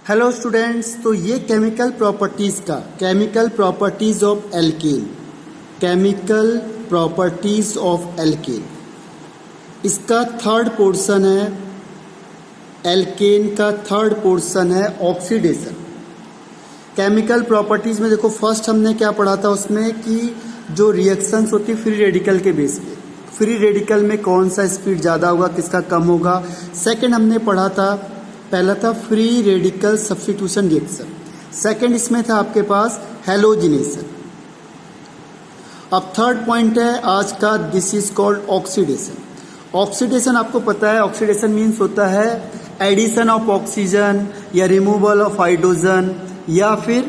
Hello students, तो ये chemical properties का chemical properties of alkene, chemical properties of alkene, इसका थर्ड पोर्शन है। एल्केन का थर्ड पोर्शन है ऑक्सीडेशन। केमिकल प्रॉपर्टीज़ में देखो, फर्स्ट हमने क्या पढ़ा था उसमें कि जो रिएक्शंस होती है फ्री रेडिकल के बेस पे, फ्री रेडिकल में कौन सा स्पीड ज़्यादा होगा, किसका कम होगा। सेकंड हमने पढ़ा था, पहला था free radical substitution reaction, second इसमें था आपके पास हैलोजिनेशन। अब थर्ड पॉइंट है आज का, this is called oxidation. Oxidation आपको पता है, ऑक्सीडेशन मीन्स होता है एडिशन ऑफ ऑक्सीजन या रिमूवल ऑफ हाइड्रोजन या फिर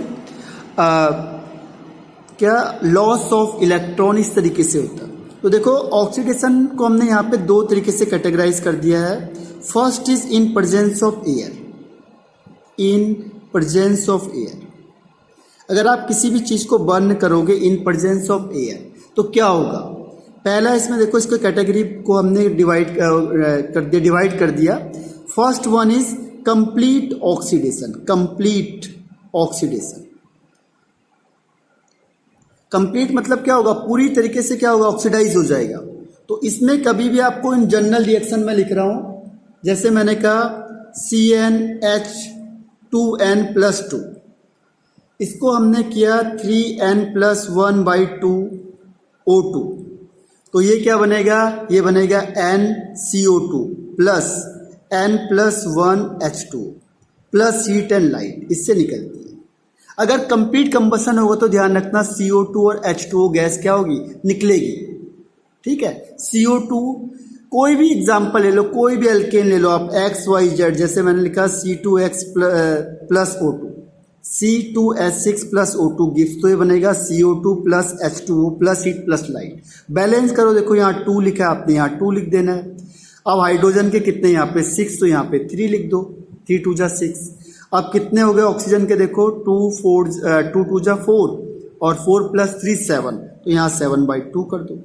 लॉस ऑफ इलेक्ट्रॉन, इस तरीके से होता है। तो देखो, ऑक्सीडेशन को हमने यहाँ पे दो तरीके से कैटेगराइज कर दिया है। First is in presence of air, in presence of air. अगर आप किसी भी चीज को बर्न करोगे इन प्रेजेंस ऑफ एयर तो क्या होगा। पहला इसमें देखो, इसको कैटेगरी को हमने डिवाइड कर दिया। First one is complete oxidation, complete oxidation. Complete मतलब क्या होगा, पूरी तरीके से क्या होगा, ऑक्सीडाइज हो जाएगा। तो इसमें कभी भी आपको इन जनरल रिएक्शन में लिख रहा हूं, जैसे मैंने कहा CnH2n+2, इसको हमने किया 3n+1/2 O2, तो ये क्या बनेगा, ये बनेगा NCO2 plus n+1H2 plus heat and light, इससे निकलती है। अगर कंप्लीट कंबसन होगा तो ध्यान रखना CO2 और H2O गैस क्या होगी, निकलेगी। ठीक है, CO2, कोई भी एग्जाम्पल ले लो, कोई भी एल्केन ले लो आप, XYZ, जैसे मैंने लिखा C2X plus O2, C2H6 plus O2 gives, तो ये बनेगा CO2 plus H2O plus heat plus light. Balance करो, देखो यहाँ 2 लिखा है, आपने यहाँ 2 लिख देना है। अब हाइड्रोजन के कितने यहाँ पे 6, तो यहाँ पे 3 लिख दो, 3 2 जा 6। अब कितने हो गए ऑक्सीजन के, देखो 2 2 जा 4 और 4 + 3 7, तो यहाँ 7/2 कर दो।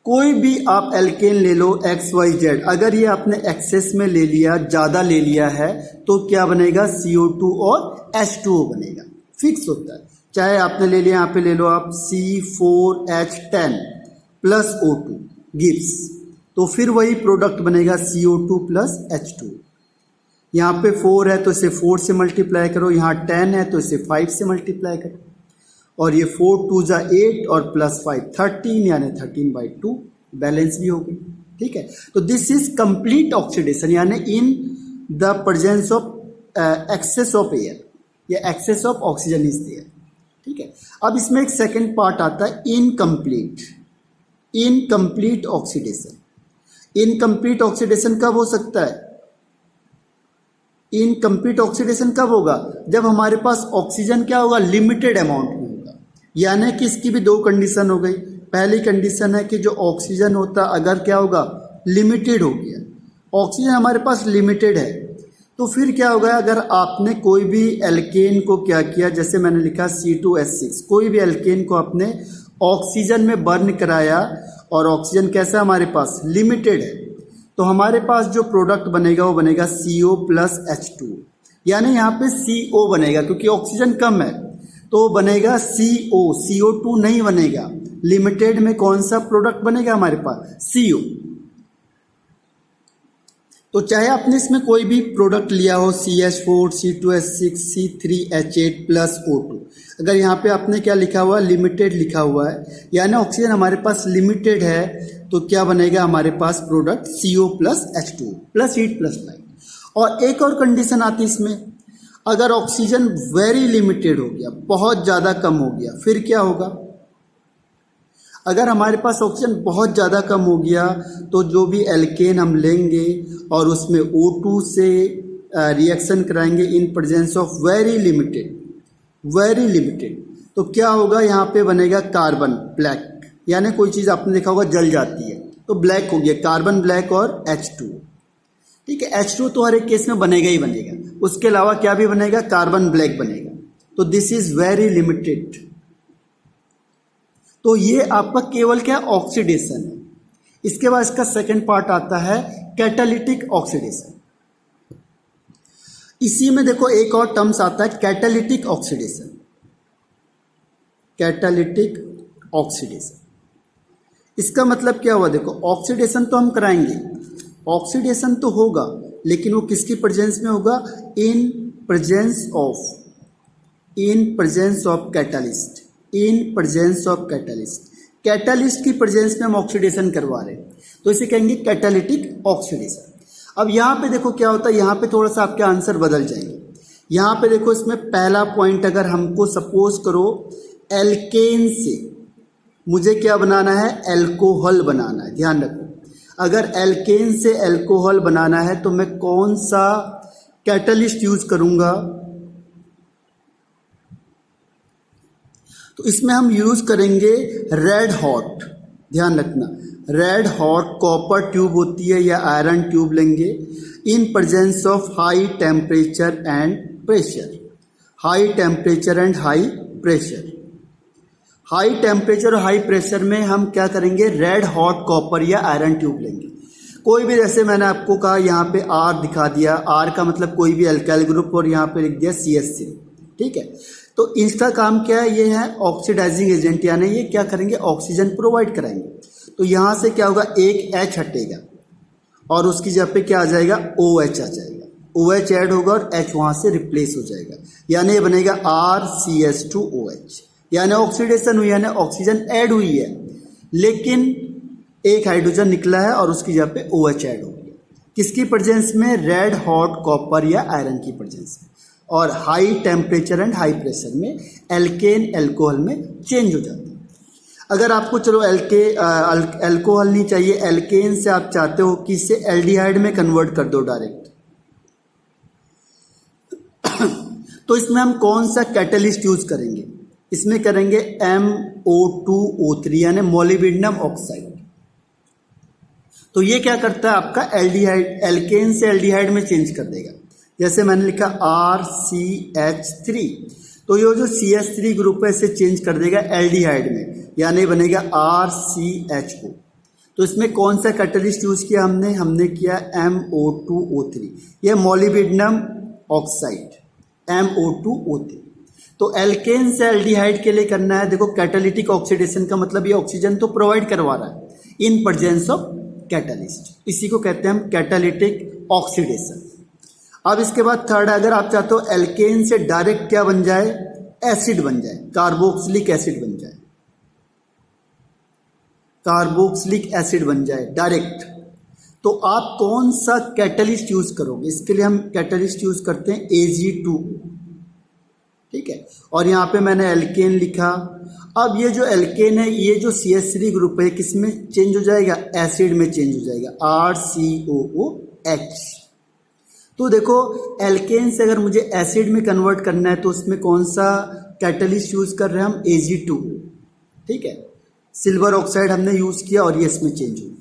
कोई भी आप एल्केन ले लो XYZ, अगर ये आपने एक्सेस में ले लिया, ज़्यादा ले लिया है, तो क्या बनेगा, CO2 और H2O बनेगा, फिक्स होता है। चाहे आपने ले लिया, यहाँ पे ले लो आप C4H10 प्लस O2 गिव्स, तो फिर वही प्रोडक्ट बनेगा CO2 प्लस H2। यहाँ पे 4 है तो इसे 4 से मल्टीप्लाई करो, यहाँ 10 है तो इसे 5 से मल्टीप्लाई करो, और ये 4 2 जा 8 और प्लस 5 13, यानी 13/2, बैलेंस भी हो गई। ठीक है, तो दिस इज कंप्लीट ऑक्सीडेशन, यानी in the presence of excess of air या excess of oxygen is there. ठीक है, अब इसमें एक सेकेंड पार्ट आता है incomplete, incomplete oxidation. Incomplete oxidation कब हो सकता है, इनकम्प्लीट ऑक्सीडेशन कब होगा, जब हमारे पास ऑक्सीजन क्या होगा, लिमिटेड अमाउंट में होगा। यानी कि इसकी भी दो कंडीशन हो गई। पहली कंडीशन है कि जो ऑक्सीजन होता अगर क्या होगा, लिमिटेड हो गया, ऑक्सीजन हमारे पास लिमिटेड है, तो फिर क्या होगा, अगर आपने कोई भी एल्केन को क्या किया, जैसे मैंने लिखा C2H6, कोई भी एल्केन को आपने ऑक्सीजन में बर्न कराया और ऑक्सीजन कैसा हमारे पास, लिमिटेड है, तो हमारे पास जो प्रोडक्ट बनेगा वो बनेगा CO प्लस H2, यानी यहाँ पे CO बनेगा, क्योंकि ऑक्सीजन कम है तो बनेगा CO2 नहीं बनेगा। लिमिटेड में कौन सा प्रोडक्ट बनेगा हमारे पास, CO। तो चाहे आपने इसमें कोई भी प्रोडक्ट लिया हो, CH4, C2H6, C3H8 plus O2, अगर यहाँ पे आपने क्या लिखा हुआ, लिमिटेड लिखा हुआ है, यानी ऑक्सीजन हमारे पास लिमिटेड है, तो क्या बनेगा हमारे पास product CO plus H2 plus heat plus light. और एक और कंडीशन आती है इसमें, अगर ऑक्सीजन वेरी लिमिटेड हो गया, बहुत ज़्यादा कम हो गया, फिर क्या होगा। अगर हमारे पास ऑक्सीजन बहुत ज़्यादा कम हो गया तो जो भी एल्केन हम लेंगे और उसमें O2 से रिएक्शन कराएंगे in presence of very limited, very limited, तो क्या होगा, यहाँ पे बनेगा कार्बन ब्लैक, यानी कोई चीज़ आपने देखा होगा जल जाती है तो ब्लैक हो गया, कार्बन ब्लैक और H2। ठीक है, H2 तो हर एक केस में बनेगा ही बनेगा, उसके अलावा क्या भी बनेगा, कार्बन ब्लैक बनेगा। तो दिस इज वेरी लिमिटेड। तो ये आपका केवल क्या, ऑक्सीडेशन है। इसके बाद इसका सेकंड पार्ट आता है कैटालिटिक ऑक्सीडेशन। इसी में देखो एक और टर्म्स आता है कैटालिटिक ऑक्सीडेशन। कैटालिटिक ऑक्सीडेशन, इसका मतलब क्या हुआ? देखो ऑक्सीडेशन तो हम कराएंगे, ऑक्सीडेशन तो होगा, लेकिन वो किसकी प्रेजेंस में होगा? In presence of catalyst. In presence of catalyst, catalyst की प्रेजेंस में हम ऑक्सीडेशन करवा रहे हैं, तो इसे कहेंगे कैटालिटिक ऑक्सीडेशन। अब यहाँ पे देखो क्या होता है, यहाँ पे थोड़ा सा आपके आंसर बदल जाएंगे। यहाँ पे देखो इसमें पहला पॉइंट, अगर हमको सपोज करो एल्केन से मुझे क्या बनाना है? एल्कोहल बनाना है। ध्यान रखो, अगर एल्केन से एल्कोहल बनाना है तो मैं कौन सा कैटलिस्ट यूज करूंगा? तो इसमें हम यूज करेंगे रेड हॉट। ध्यान रखना, रेड हॉट कॉपर ट्यूब होती है या आयरन ट्यूब लेंगे, in presence of high temperature and pressure. High temperature and high pressure, high temperature और हाई प्रेशर में हम क्या करेंगे? रेड हॉट कॉपर या आयरन ट्यूब लेंगे। कोई भी, जैसे मैंने आपको कहा यहाँ पे आर दिखा दिया, आर का मतलब कोई भी अल्काइल ग्रुप, और यहाँ पे लिख दिया CH3। ठीक है, तो इसका काम क्या है? ये है ऑक्सीडाइजिंग एजेंट, यानी ये क्या करेंगे? ऑक्सीजन प्रोवाइड कराएंगे। तो यहाँ से क्या होगा? एक H हटेगा और उसकी जगह पे क्या आ जाएगा? OH आ जाएगा। OH ऐड होगा और H वहाँ से रिप्लेस हो जाएगा, यानी ये बनेगा RCH2OH। यानी ऑक्सीडेशन हुई, यानी ऑक्सीजन ऐड हुई है, लेकिन एक हाइड्रोजन निकला है और उसकी जगह पे OH ऐड हो गया। किसकी प्रेजेंस में? रेड हॉट कॉपर या आयरन की प्रेजेंस में। और high temperature and high pressure में एल्केन एल्कोहल में चेंज हो जाता है। अगर आपको चलो एल्कोहल नहीं चाहिए, एल्केन से आप चाहते हो कि इसे एल्डिहाइड में कन्वर्ट कर दो डायरेक्ट, तो इसमें हम कौन सा कैटलिस्ट यूज करेंगे? इसमें करेंगे MO2O3 यानी मोलिब्डेनम ऑक्साइड। तो ये क्या करता है? आपका एल्डिहाइड, एल्केन से एल्डिहाइड में चेंज कर देगा। जैसे मैंने लिखा RCH3, तो ये जो CH3 ग्रुप है इसे चेंज कर देगा एल्डिहाइड में, यानी बनेगा RCHO। तो इसमें कौन सा कैटलिस्ट यूज किया हमने? हमने किया MO2O3, ये मोलिब्डेनम ऑक्साइड MO2O3। तो एल्केन से एल्डिहाइड के लिए करना है, देखो कैटालिटिक ऑक्सीडेशन का मतलब ये ऑक्सीजन तो प्रोवाइड करवा रहा है इन प्रेजेंस ऑफ कैटालिस्ट, इसी को कहते हैं हम कैटालिटिक ऑक्सीडेशन। अब इसके बाद थर्ड, अगर आप चाहते हो एल्केन से डायरेक्ट क्या बन जाए? एसिड बन जाए, कार्बोक्सिलिक एसिड बन जाए, कार्बोक्सिलिक एसिड बन जाए डायरेक्ट, तो आप कौन सा कैटलिस्ट यूज करोगे? इसके लिए हम कैटलिस्ट यूज करते हैं Ag2। ठीक है, और यहाँ पे मैंने एल्केन लिखा। अब ये जो एल्केन है, ये जो CH3 ग्रुप है किस में चेंज हो जाएगा? एसिड में चेंज हो जाएगा, RCOOH। तो देखो एल्केन से अगर मुझे एसिड में कन्वर्ट करना है तो उसमें कौन सा कैटलिस्ट यूज कर रहे हैं हम? Ag2। ठीक है, सिल्वर ऑक्साइड हमने यूज किया और ये इसमें चेंज हो गया।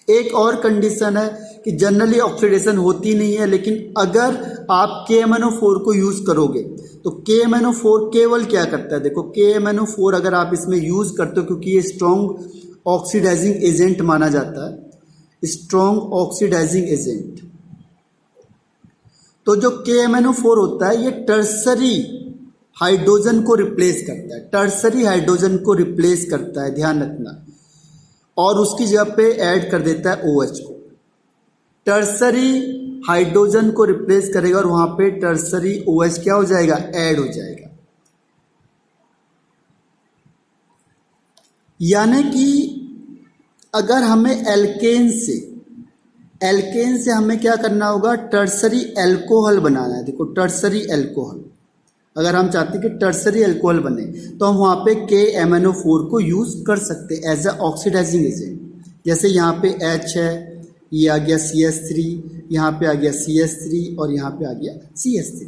एक और कंडीशन है कि जनरली ऑक्सीडेशन होती नहीं है, लेकिन अगर आप KMnO4 को यूज करोगे तो KMnO4 केवल क्या करता है? देखो KMnO4 अगर आप इसमें यूज करते हो, क्योंकि ये स्ट्रॉन्ग ऑक्सीडाइजिंग एजेंट माना जाता है, स्ट्रॉन्ग ऑक्सीडाइजिंग एजेंट, तो जो KMnO4 होता है ये टर्सरी हाइड्रोजन को रिप्लेस करता है, टर्सरी हाइड्रोजन को रिप्लेस करता है, ध्यान रखना, और उसकी जगह पे ऐड कर देता है OH को। टर्सरी हाइड्रोजन को रिप्लेस करेगा और वहां पे टर्सरी OH क्या हो जाएगा? ऐड हो जाएगा। यानी कि अगर हमें एल्केन से हमें क्या करना होगा? टर्सरी एल्कोहल बनाना है। देखो टर्सरी एल्कोहल, अगर हम चाहते हैं कि टर्सरी एल्कोहल बने तो हम वहाँ पे KMnO4 को यूज कर सकते हैं एज अ ऑक्सीडाइजिंग एजेंट। जैसे यहाँ पे H है, ये आ गया CH3, यहाँ पे आ गया CH3 और यहाँ पे आ गया CH3।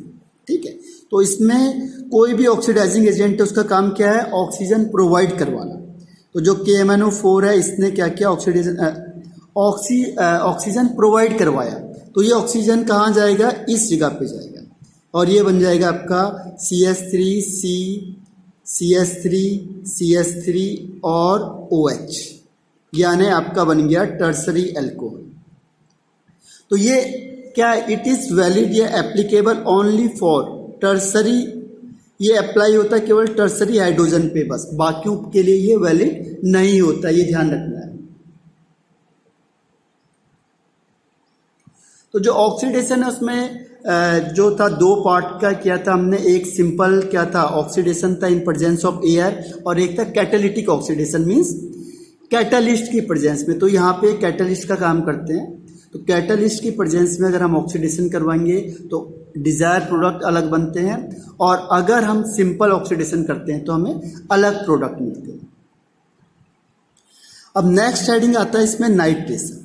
ठीक है, तो इसमें कोई भी ऑक्सीडाइजिंग एजेंट है उसका काम क्या है? ऑक्सीजन प्रोवाइड करवाना। तो जो KMnO4 है इसने क्या किया? ऑक्सीजन प्रोवाइड करवाया, तो ये ऑक्सीजन कहाँ जाएगा? इस जगह पे जाएगा और ये बन जाएगा आपका CH3 और OH, यानी आपका बन गया टर्सरी एल्कोहल। तो ये क्या इट इज़ वैलिड या एप्लीकेबल ओनली फॉर टर्सरी, ये अप्लाई होता है केवल टर्सरी हाइड्रोजन पे बस, बाकियों के लिए ये वैलिड नहीं होता, ये ध्यान रखना है। तो जो ऑक्सीडेशन है उसमें जो था दो पार्ट का किया था हमने, एक सिंपल क्या था ऑक्सीडेशन था इन प्रेजेंस ऑफ एयर, और एक था कैटालिटिक ऑक्सीडेशन मींस कैटालिस्ट की प्रेजेंस में। तो यहाँ पे कैटालिस्ट का काम करते हैं, तो कैटालिस्ट की प्रेजेंस में अगर हम ऑक्सीडेशन करवाएंगे तो डिजायर प्रोडक्ट अलग बनते हैं, और अगर हम सिंपल ऑक्सीडेशन करते हैं तो हमें अलग प्रोडक्ट मिलते हैं। अब नेक्स्ट हेडिंग आता है इसमें नाइट्रेशन।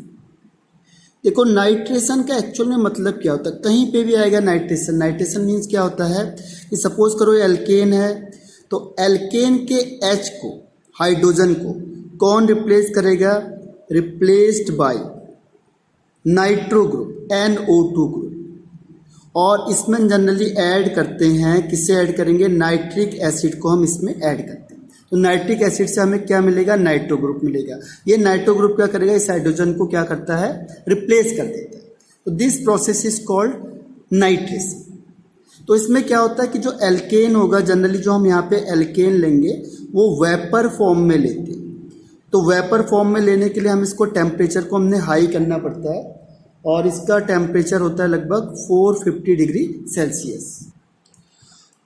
देखो नाइट्रेशन का एक्चुअल में मतलब क्या होता है, कहीं पे भी आएगा नाइट्रेशन। नाइट्रेशन मीन्स क्या होता है कि सपोज करो ये एल्केन है, तो एल्केन के H को, हाइड्रोजन को कौन रिप्लेस करेगा, replaced by nitro group NO2 group. और इसमें जनरली ऐड करते हैं, किससे ऐड करेंगे, नाइट्रिक एसिड को हम इसमें ऐड करते हैं। तो नाइट्रिक एसिड से हमें क्या मिलेगा, नाइट्रो ग्रुप मिलेगा। ये नाइट्रो ग्रुप क्या करेगा, इस हाइड्रोजन को क्या करता है, रिप्लेस कर देता है। तो this process is called nitration. तो इसमें क्या होता है कि जो एल्केन होगा, जनरली जो हम यहाँ पे एल्केन लेंगे वो वेपर फॉर्म में लेते हैं। तो वेपर फॉर्म में लेने के लिए हम इसको टेम्परेचर को हमने हाई करना पड़ता है, और इसका टेम्परेचर होता है लगभग 450 डिग्री सेल्सियस।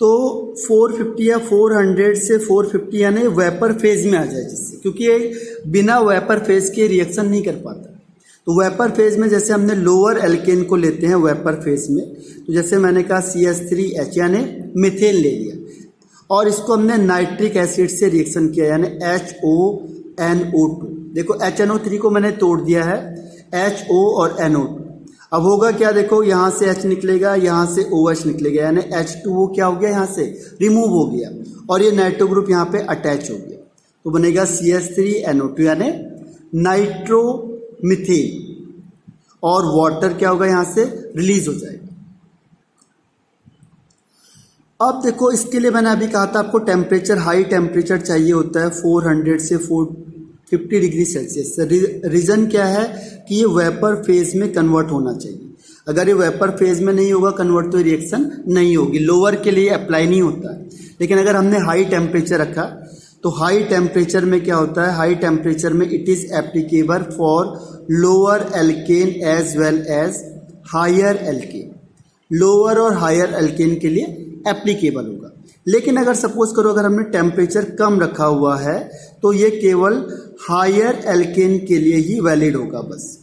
तो 450 या 400 से 450 यानी वेपर फेज में आ जाए जिससे, क्योंकि ये बिना वेपर फेज के रिएक्शन नहीं कर पाता। तो वेपर फेज में जैसे हमने लोअर एल्केन को लेते हैं वेपर फेज में, तो जैसे मैंने कहा CH3H यानी मीथेन ले लिया, और इसको हमने नाइट्रिक एसिड से रिएक्शन किया यानी HONO2। देखो HNO3 को मैंने तोड़ दिया है, HO और NO2। अब होगा क्या, देखो यहाँ से H निकलेगा, यहाँ से OH निकलेगा, यानी H2O क्या हो गया, यहाँ से रिमूव हो गया, और ये नाइट्रो ग्रुप यहाँ पे अटैच हो गया, तो बनेगा CH3NO2 यानी नाइट्रोमीथेन, और वाटर क्या होगा यहाँ से रिलीज हो जाएगा। अब देखो इसके लिए मैंने अभी कहा था आपको टेम्परेचर, हाई टेम्परेचर चाहिए होता है 400 से 450 डिग्री सेल्सियस। रीज़न क्या है कि ये वेपर फेज में कन्वर्ट होना चाहिए। अगर ये वेपर फेज में नहीं होगा कन्वर्ट तो रिएक्शन नहीं होगी, लोअर के लिए अप्लाई नहीं होता है। लेकिन अगर हमने हाई टेम्परेचर रखा तो हाई टेम्परेचर में क्या होता है, हाई टेम्परेचर में it is applicable for lower alkane as well as higher alkane. Lower और हायर एल्केन के लिए एप्लीकेबल होगा। लेकिन अगर सपोज करो अगर हमने टेम्परेचर कम रखा हुआ है तो ये केवल हायर एल्केन के लिए ही वैलिड होगा, बस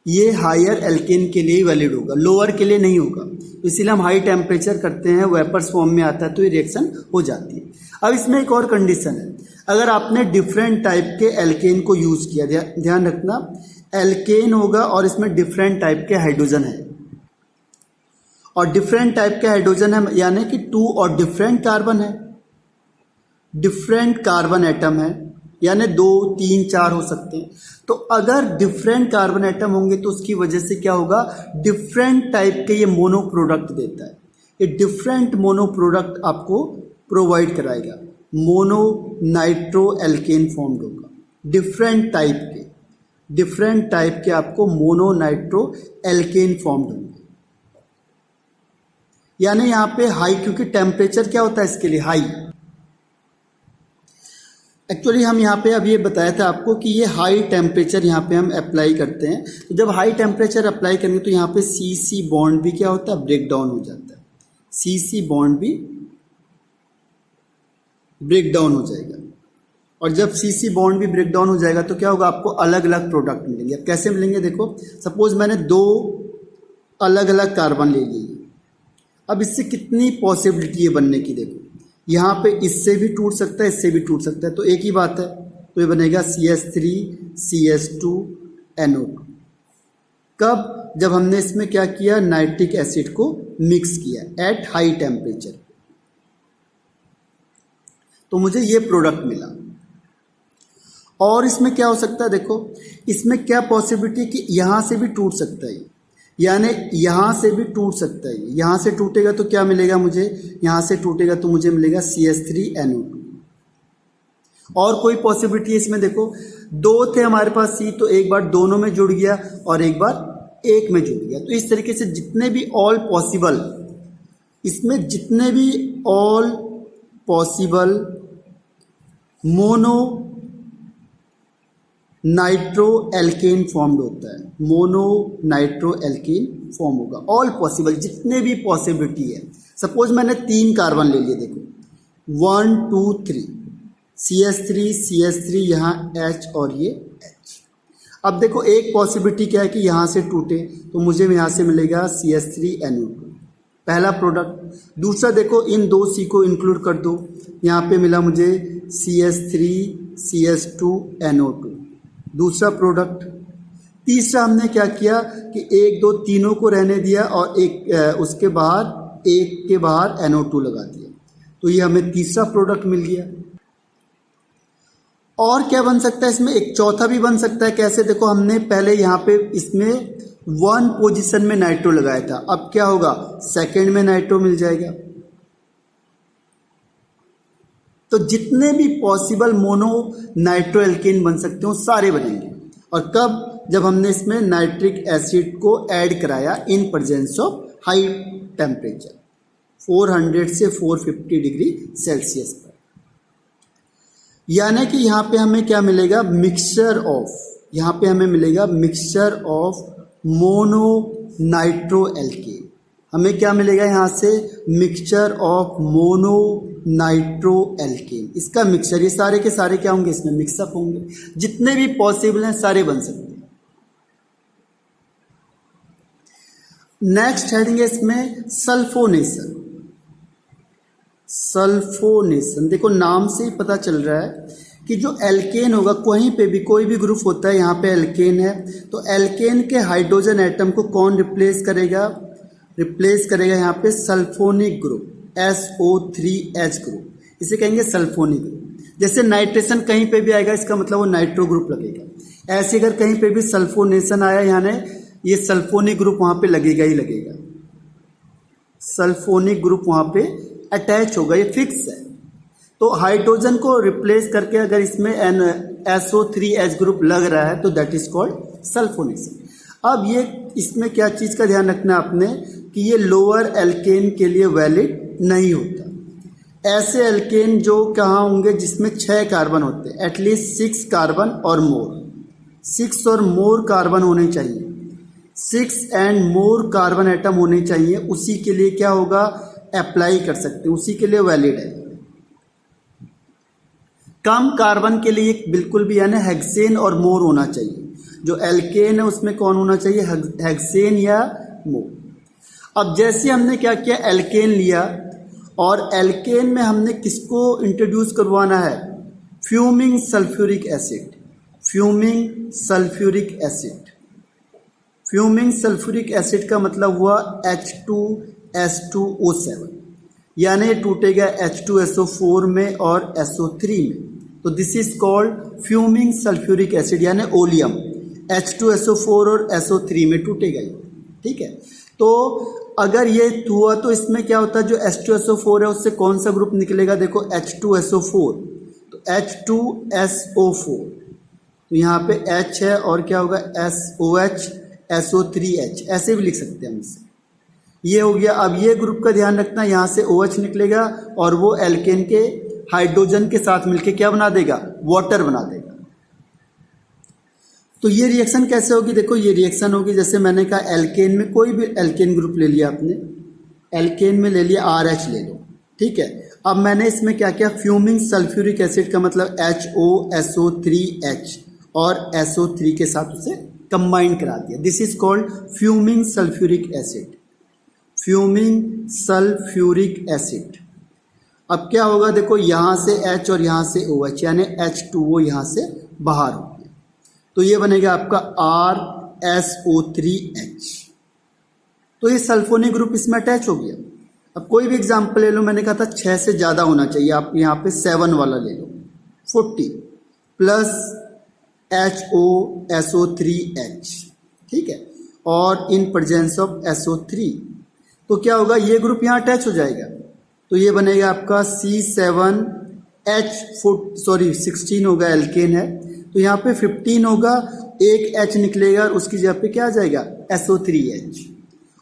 ये हायर एल्केन के लिए ही वैलिड होगा, लोअर के लिए नहीं होगा। तो इसीलिए हम हाई टेम्परेचर करते हैं, वेपर्स फॉर्म में आता है तो ये रिएक्शन हो जाती है। अब इसमें एक और कंडीशन है, अगर आपने डिफरेंट टाइप के एल्केन को यूज़ किया, ध्यान रखना एल्केन होगा और इसमें डिफरेंट टाइप के हाइड्रोजन है, और डिफरेंट टाइप के हाइड्रोजन है यानी कि 2 और डिफरेंट कार्बन है, डिफरेंट कार्बन एटम है, यानी 2, 3, 4 हो सकते हैं। तो अगर डिफरेंट कार्बन एटम होंगे तो उसकी वजह से क्या होगा, डिफरेंट टाइप के ये मोनो प्रोडक्ट देता है। ये डिफरेंट मोनो प्रोडक्ट आपको प्रोवाइड कराएगा, मोनो नाइट्रो एल्केन फॉर्म्ड होगा। डिफरेंट टाइप के आपको मोनो नाइट्रो एल्केन फॉर्म्ड होंगे, यानी यहाँ पे हाई, क्योंकि टेम्परेचर क्या होता है इसके लिए हाई। एक्चुअली हम यहाँ पे अब ये बताया था आपको कि ये हाई टेम्परेचर यहाँ पे हम अप्लाई करते हैं। तो जब हाई टेम्परेचर अप्लाई करेंगे तो यहाँ पे CC बॉन्ड भी क्या होता है, ब्रेक डाउन हो जाता है। CC बॉन्ड भी ब्रेक डाउन हो जाएगा, और जब CC बॉन्ड भी ब्रेक डाउन हो जाएगा तो क्या होगा, आपको अलग अलग प्रोडक्ट मिलेंगे। अब कैसे मिलेंगे, देखो सपोज मैंने 2 अलग अलग कार्बन ले लिए, अब इससे कितनी पॉसिबिलिटी है बनने की, देखो यहाँ पे इससे भी टूट सकता है, इससे भी टूट सकता है, तो एक ही बात है, तो ये बनेगा CH3CH2NO2। कब, जब हमने इसमें क्या किया, नाइट्रिक एसिड को मिक्स किया एट हाई टेम्परेचर, तो मुझे ये प्रोडक्ट मिला। और इसमें क्या हो सकता है, देखो इसमें क्या पॉसिबिलिटी कि यहाँ से भी टूट सकता है, यानी यहाँ से भी टूट सकता है। यहाँ से टूटेगा तो क्या मिलेगा मुझे, यहाँ से टूटेगा तो मुझे मिलेगा CH3NO2। और कोई पॉसिबिलिटी है इसमें, देखो 2 थे हमारे पास C, तो एक बार दोनों में जुड़ गया और एक बार एक में जुड़ गया। तो इस तरीके से जितने भी ऑल पॉसिबल, इसमें जितने भी all possible mono nitro alkene formed होता है, मोनो नाइट्रो एल्केन फॉर्म होगा। ऑल पॉसिबल, जितने भी पॉसिबिलिटी है। सपोज मैंने 3 कार्बन ले लिए, देखो 1 2 3 CH3 यहाँ H और ये H। अब देखो एक पॉसिबिलिटी क्या है कि यहाँ से टूटे, तो मुझे यहाँ से मिलेगा CH3NO2, पहला प्रोडक्ट। दूसरा देखो इन 2 C को इंक्लूड कर दो, यहाँ पे मिला मुझे CH3CH2NO2, दूसरा प्रोडक्ट। तीसरा हमने क्या किया कि 1 2 तीनों को रहने दिया और उसके बाहर एक के बाहर NO2 लगा दिया, तो ये हमें तीसरा प्रोडक्ट मिल गया। और क्या बन सकता है इसमें, एक चौथा भी बन सकता है। कैसे, देखो हमने पहले यहाँ पे इसमें 1 पोजीशन में नाइट्रो लगाया था, अब क्या होगा, सेकंड में नाइट्रो मिल जाएगा। तो जितने भी पॉसिबल मोनो नाइट्रो एल्केन बन सकते हो सारे बनेंगे। और कब, जब हमने इसमें नाइट्रिक एसिड को ऐड कराया in presence of high temperature 400 से 450 डिग्री सेल्सियस पर। यानी कि यहाँ पे हमें क्या मिलेगा, मिक्सचर ऑफ, यहाँ पे हमें मिलेगा mixture of mono nitro alkene. हमें क्या मिलेगा यहाँ से, mixture of mono nitro alkene. इसका मिक्सचर, ये सारे के सारे क्या होंगे, इसमें मिक्सअप होंगे। जितने भी पॉसिबल हैं सारे बन सकते हैं। नेक्स्ट हेडिंग है इसमें सल्फोनेशन। सल्फोनेशन, देखो नाम से ही पता चल रहा है कि जो एल्केन होगा, कहीं पे भी कोई भी ग्रुप होता है, यहाँ पे एल्केन है, तो एल्केन के हाइड्रोजन एटम को कौन रिप्लेस करेगा, रिप्लेस करेगा यहाँ पे सल्फोनिक ग्रुप, SO3H ग्रुप, इसे कहेंगे सल्फोनिक ग्रुप। जैसे नाइट्रेशन कहीं पे भी आएगा, इसका मतलब वो नाइट्रो ग्रुप लगेगा। ऐसे अगर कहीं पे भी सल्फोनेशन आया, यानी ये सल्फोनिक ग्रुप वहाँ पे लगेगा ही लगेगा, सल्फोनिक ग्रुप वहाँ पे अटैच होगा, ये फिक्स है। तो हाइड्रोजन को रिप्लेस करके अगर इसमें SO3H ग्रुप लग रहा है तो दैट इज कॉल्ड सल्फोनेशन। अब ये इसमें क्या चीज़ का ध्यान रखना आपने कि ये लोअर एल्केन के लिए वैलिड नहीं होता। ऐसे एल्केन जो कहाँ होंगे, जिसमें 6 कार्बन होते हैं, एटलीस्ट 6 कार्बन और मोर, 6 और मोर कार्बन होने चाहिए, 6 एंड मोर कार्बन एटम होने चाहिए, उसी के लिए क्या होगा, अप्लाई कर सकते हैं, उसी के लिए वैलिड है। कम कार्बन के लिए बिल्कुल भी, यानी हेक्सेन और मोर होना चाहिए। जो एल्केन है उसमें कौन होना चाहिए, हेक्सेन या मोर। अब जैसे हमने क्या किया, एल्केन लिया और एल्केन में हमने किसको इंट्रोड्यूस करवाना है, fuming sulphuric acid, fuming sulphuric acid. Fuming sulphuric acid का मतलब हुआ H2S2O7, यानी टूटेगा H2SO4 में और SO3 में, तो this is called fuming sulphuric acid, यानी ओलियम। H2SO4 और SO3 में टूटेगा ये, ठीक है। तो अगर ये हुआ तो इसमें क्या होता है, जो H2SO4 है उससे कौन सा ग्रुप निकलेगा, देखो H2SO4, तो H2SO4, तो यहाँ पे H है और क्या होगा, SOH SO3H, ऐसे भी लिख सकते हैं हम इसे। ये हो गया। अब ये ग्रुप का ध्यान रखना, यहाँ से OH निकलेगा और वो एल्केन के हाइड्रोजन के साथ मिलके क्या बना देगा, वाटर बना देगा। तो ये रिएक्शन कैसे होगी, देखो ये रिएक्शन होगी, जैसे मैंने कहा एल्केन में कोई भी एल्केन ग्रुप ले लिया आपने, एल्केन में ले लिया RH ले लो, ठीक है। अब मैंने इसमें क्या किया, फ्यूमिंग सल्फ्यूरिक एसिड का मतलब HOSO3H और SO3 के साथ उसे कंबाइन करा दिया, this is called fuming sulphuric acid, fuming sulphuric acid. अब क्या होगा, देखो यहाँ से H और यहाँ से OH, यानी H2O यहाँ से बाहर हो गया, तो ये बनेगा आपका RSO3H। तो ये सल्फोनिक ग्रुप इसमें अटैच हो गया। अब कोई भी एग्जाम्पल ले लो, मैंने कहा था 6 से ज़्यादा होना चाहिए, आप यहाँ पे 7 वाला ले लो, 40 प्लस HOSO3H, ठीक है, और इन प्रेजेंस ऑफ SO3, तो क्या होगा, ये ग्रुप यहाँ अटैच हो जाएगा, तो ये बनेगा आपका C7H16 होगा, एल्केन है, तो यहाँ पे 15 होगा, एक H निकलेगा और उसकी जगह पे क्या आ जाएगा SO3H,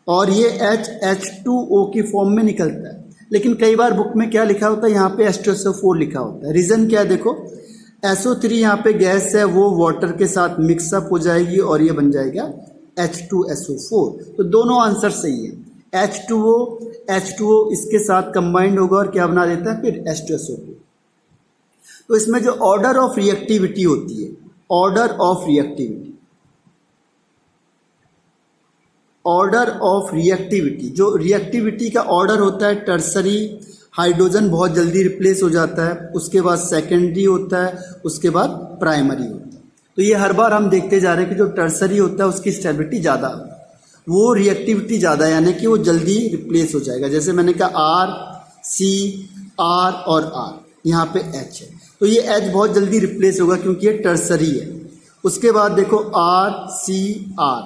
और ये H H2O की फॉर्म में निकलता है। लेकिन कई बार बुक में क्या लिखा होता है, यहाँ पे H2SO4 लिखा होता है। रीज़न क्या है, देखो SO3 यहाँ पे गैस है वो वाटर के साथ मिक्सअप हो जाएगी और ये बन जाएगा H2SO4। तो दोनों आंसर सही है। H2O इसके साथ कंबाइंड होगा और क्या बना देता है फिर H2SO4। तो इसमें जो ऑर्डर ऑफ रिएक्टिविटी होती है, ऑर्डर ऑफ रिएक्टिविटी, जो रिएक्टिविटी का ऑर्डर होता है, टर्सरी हाइड्रोजन बहुत जल्दी रिप्लेस हो जाता है, उसके बाद सेकेंडरी होता है, उसके बाद प्राइमरी होता है। तो ये हर बार हम देखते जा रहे हैं कि जो टर्सरी होता है उसकी स्टेबिलिटी ज़्यादा, वो रिएक्टिविटी ज़्यादा, यानी कि वो जल्दी रिप्लेस हो जाएगा। जैसे मैंने कहा R, C, R और R, यहाँ पे H है, तो ये H बहुत जल्दी रिप्लेस होगा क्योंकि ये टर्सरी है। उसके बाद देखो R, C, R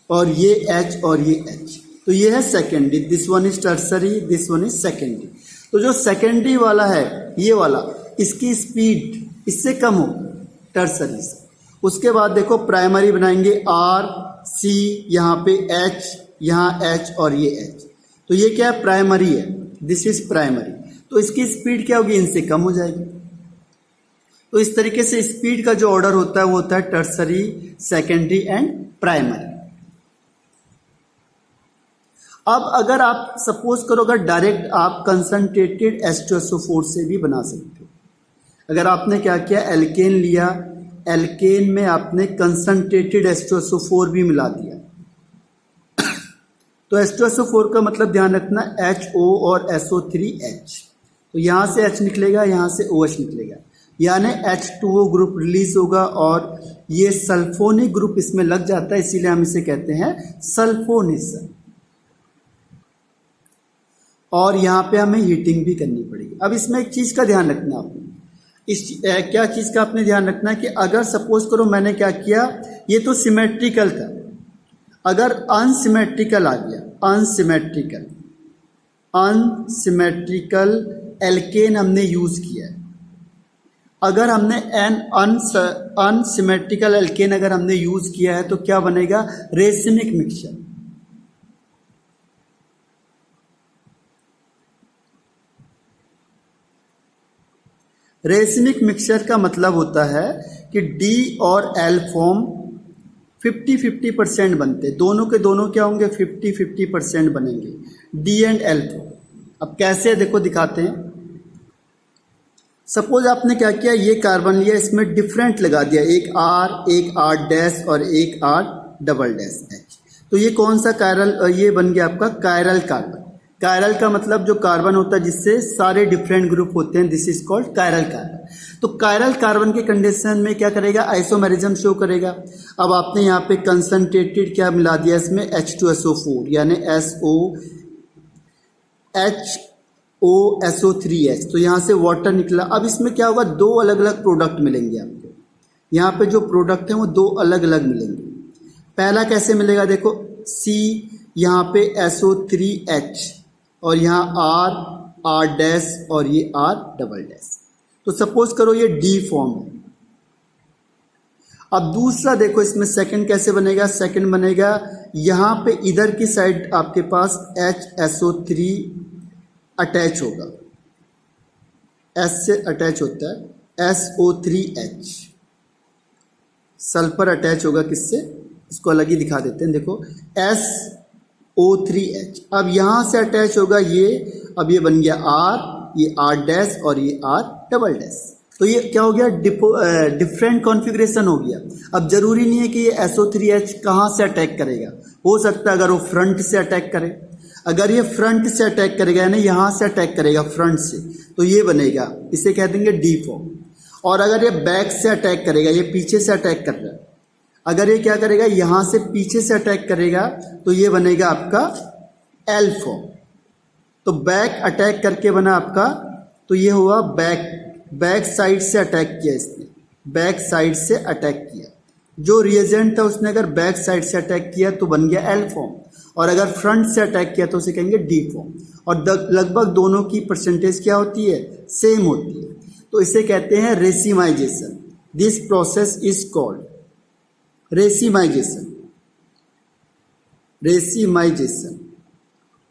और ये H और ये H, तो ये है secondary. This one is tertiary, this one is secondary. तो जो सेकेंडरी वाला है ये वाला, इसकी स्पीड इससे कम हो टर्सरी से। उसके बाद देखो प्राइमरी बनाएंगे R, C, यहाँ पे H, यहाँ H और ये H, तो ये क्या है प्राइमरी है, दिस इज प्राइमरी। तो इसकी स्पीड क्या होगी, इनसे कम हो जाएगी। तो इस तरीके से स्पीड का जो ऑर्डर होता है वो होता है टर्सरी, सेकेंडरी एंड प्राइमरी। अब अगर आप सपोज करो, अगर डायरेक्ट आप कंसंट्रेटेड H2SO4 से भी बना सकते हो। अगर आपने क्या किया, एल्केन लिया, एल्केन में आपने कंसंट्रेटेड H2SO4 भी मिला दिया, तो H2SO4 का मतलब ध्यान रखना HO और SO3H, तो यहाँ से H निकलेगा, यहाँ से OH निकलेगा, यानी H2O ग्रुप रिलीज होगा और ये सल्फोनिक ग्रुप इसमें लग जाता है, इसीलिए हम इसे कहते हैं सल्फोनेशन। और यहाँ पे हमें हीटिंग भी करनी पड़ेगी। अब इसमें एक चीज़ का ध्यान रखना आपने, क्या चीज़ का आपने ध्यान रखना है कि अगर सपोज करो मैंने क्या किया, ये तो सिमेट्रिकल था, अगर अनसिमेट्रिकल आ गया, अनसिमेट्रिकल एल्केन हमने यूज़ किया है, अगर हमने अनसिमेट्रिकल एल्केन अगर हमने यूज़ किया है तो क्या बनेगा, रेसिमिक मिक्सचर। रेसिमिक मिक्सचर का मतलब होता है कि D और L फॉर्म 50-50% बनते, दोनों के दोनों क्या होंगे 50-50% बनेंगे, D एंड L फॉर्म। अब कैसे है देखो दिखाते हैं। सपोज आपने क्या किया, ये कार्बन लिया, इसमें डिफरेंट लगा दिया, एक R डैश और एक R डबल डैश H, तो ये कौन सा कायरल, ये बन गया आपका कायरल कार्बन। कायरल का मतलब जो कार्बन होता है जिससे सारे डिफरेंट ग्रुप होते हैं, this is called chiral carbon. तो कायरल कार्बन के कंडीशन में क्या करेगा, आइसोमेरिज्म शो करेगा। अब आपने यहाँ पे कंसंट्रेटेड क्या मिला दिया इसमें, H2SO4 यानी HOSO3H, तो यहाँ से वाटर निकला। अब इसमें क्या होगा, दो अलग अलग प्रोडक्ट मिलेंगे आपको, यहाँ पे जो प्रोडक्ट हैं वो दो अलग अलग मिलेंगे। पहला कैसे मिलेगा देखो, C यहाँ पे SO3H और यहाँ R डैश और ये R डबल डैश, तो सपोज करो ये D फॉर्म है। अब दूसरा देखो इसमें सेकंड कैसे बनेगा, सेकंड बनेगा यहाँ पे इधर की साइड आपके पास HSO3 अटैच होगा, S से अटैच होता है SO3H, सल्फर अटैच होगा किससे, इसको अलग ही दिखा देते हैं, देखो SO3H। अब यहाँ से अटैच होगा ये, अब ये बन गया R, ये R डैश और ये R डबल डैश, तो ये क्या हो गया, डिफरेंट कॉन्फ़िगरेशन हो गया। अब जरूरी नहीं है कि ये SO3H कहाँ से अटैक करेगा, हो सकता है अगर वो फ्रंट से अटैक करे, अगर ये फ्रंट से अटैक करेगा यानी यहाँ से अटैक करेगा फ्रंट से, तो ये बनेगा, इसे कह देंगे D फॉर्म। और अगर ये बैक से अटैक करेगा, ये पीछे से अटैक कर रहा है, अगर ये क्या करेगा, यहाँ से पीछे से अटैक करेगा, तो ये बनेगा आपका L फॉर्म। तो बैक अटैक करके बना आपका, तो ये हुआ बैक साइड से अटैक किया इसने, बैक साइड से अटैक किया, जो रिएजेंट था उसने अगर बैक साइड से अटैक किया तो बन गया L फॉर्म, और अगर फ्रंट से अटैक किया तो उसे कहेंगे D फॉर्म। और लगभग दोनों की परसेंटेज क्या होती है, सेम होती है, तो इसे कहते हैं racemisation. This process is called racemisation, racemisation.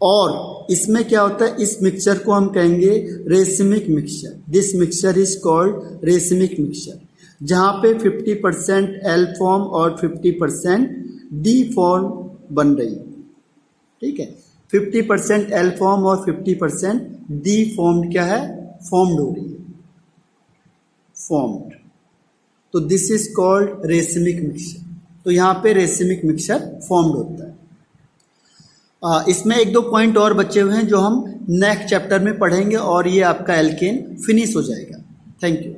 और इसमें क्या होता है, इस मिक्सचर को हम कहेंगे racemic mixture. This mixture is called racemic mixture, जहाँ पे 50% एल फॉर्म और 50% डी फॉर्म बन रही है। ठीक है, 50% एल फॉर्म और 50% डी फॉर्म क्या है, फॉर्म्ड हो रही है, फॉर्म्ड। तो this is called racemic mixture. तो यहाँ पे रेसिमिक मिक्सचर फॉर्म्ड होता है। इसमें एक दो पॉइंट और बचे हुए हैं जो हम नेक्स्ट चैप्टर में पढ़ेंगे और ये आपका एल्केन फिनिश हो जाएगा। Thank you.